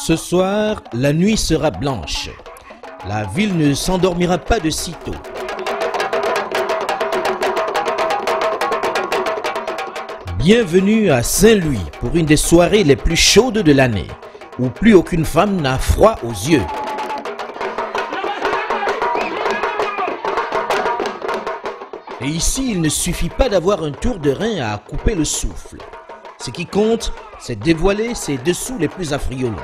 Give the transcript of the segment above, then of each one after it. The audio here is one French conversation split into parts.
Ce soir, la nuit sera blanche. La ville ne s'endormira pas de sitôt. Bienvenue à Saint-Louis pour une des soirées les plus chaudes de l'année, où plus aucune femme n'a froid aux yeux. Et ici, il ne suffit pas d'avoir un tour de rein à couper le souffle. Ce qui compte, c'est dévoiler ses dessous les plus affriolants.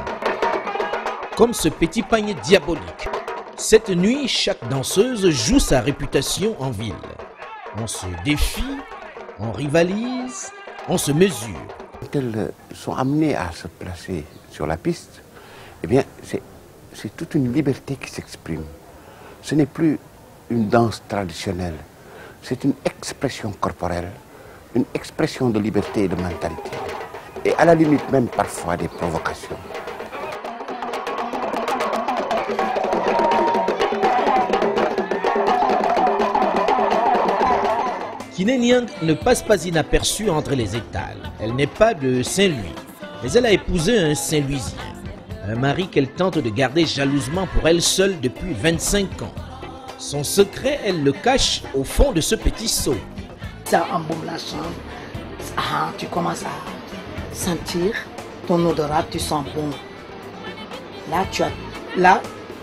Comme ce petit panier diabolique. Cette nuit, chaque danseuse joue sa réputation en ville. On se défie, on rivalise, on se mesure. Quand elles sont amenées à se placer sur la piste, eh bien, c'est toute une liberté qui s'exprime. Ce n'est plus une danse traditionnelle, c'est une expression corporelle, une expression de liberté et de mentalité. Et à la limite même parfois des provocations. Kiné Niang ne passe pas inaperçue entre les étals. Elle n'est pas de Saint-Louis, mais elle a épousé un Saint-Louisien. Un mari qu'elle tente de garder jalousement pour elle seule depuis 25 ans. Son secret, elle le cache au fond de ce petit seau. Ça embaume la chambre. Tu commences à sentir ton odorat, tu sens bon. Là,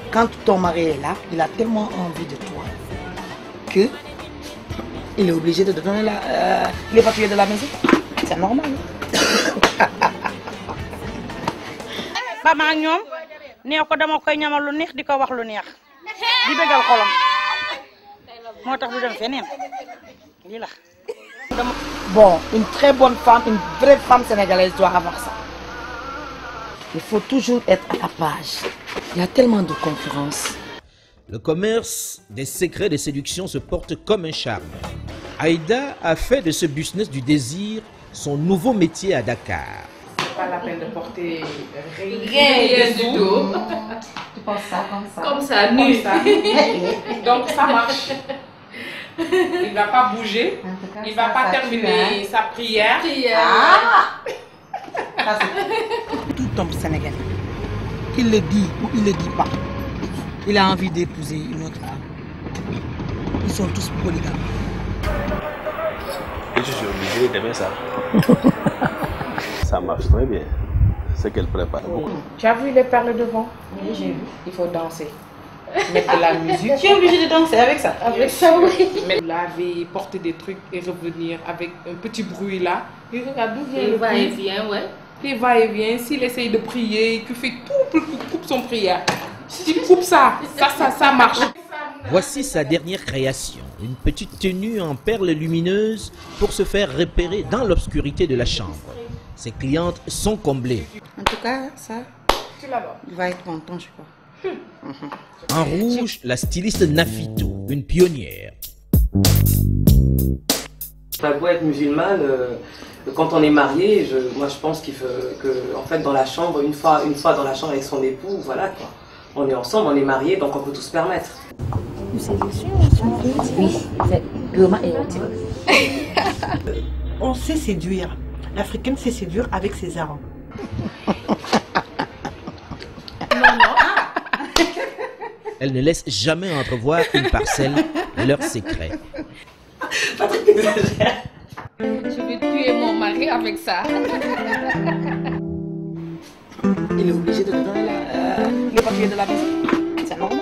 quand ton mari est là, il a tellement envie de toi que il est obligé de te donner les papiers de la maison. C'est normal. Bama ak ñoom nee ko dama koy ñamal lu neex di ko wax lu neex di bégal xolam moo tax du dem feneen lii la. Bon, une très bonne femme, une vraie femme sénégalaise doit avoir ça. Il faut toujours être à la page. Il y a tellement de concurrence. Le commerce des secrets de séduction se porte comme un charme. Aïda a fait de ce business du désir son nouveau métier à Dakar. C'est pas la peine de porter rien du tout. Tu penses ça comme ça? Comme ça, nu. Donc ça marche. Il ne va pas bouger. Il ne va pas terminer sa prière. Tout homme sénégalais, il le dit ou il ne le dit pas, il a envie d'épouser une autre femme. Ils sont tous polygames. Et je suis obligé d'aimer ça. Ça marche très bien. C'est qu'elle prépare beaucoup. Tu as vu les perles devant? Oui, j'ai vu. Il faut danser. Mettre de la musique. Tu es obligé de danser avec ça? Avec ça, oui. Mais laver, porter des trucs et revenir avec un petit bruit là. Et regarde d'où vient le va-et-vient, ouais. Les va-et-vient, s'il essaye de prier, tu fais tout pour qu'il coupe son prière. Si tu coupes ça marche. Voici sa dernière création, une petite tenue en perles lumineuses pour se faire repérer dans l'obscurité de la chambre. Ses clientes sont comblées. En tout cas, ça, Tu l'as. il va être content, je crois. En rouge, la styliste Nafito, une pionnière. Ça doit être musulmane. Quand on est marié, moi je pense qu'il faut que, en fait, dans la chambre, une fois dans la chambre avec son époux, voilà quoi. On est ensemble, on est mariés, donc on peut tout se permettre. On sait séduire. L'Africaine sait séduire avec ses armes. Elle ne laisse jamais entrevoir une parcelle de leurs secrets. Je vais tuer mon mari avec ça. Il est obligé de te donner les papiers de la maison. C'est normal.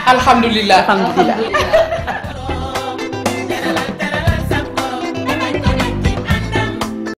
Alhamdulillah.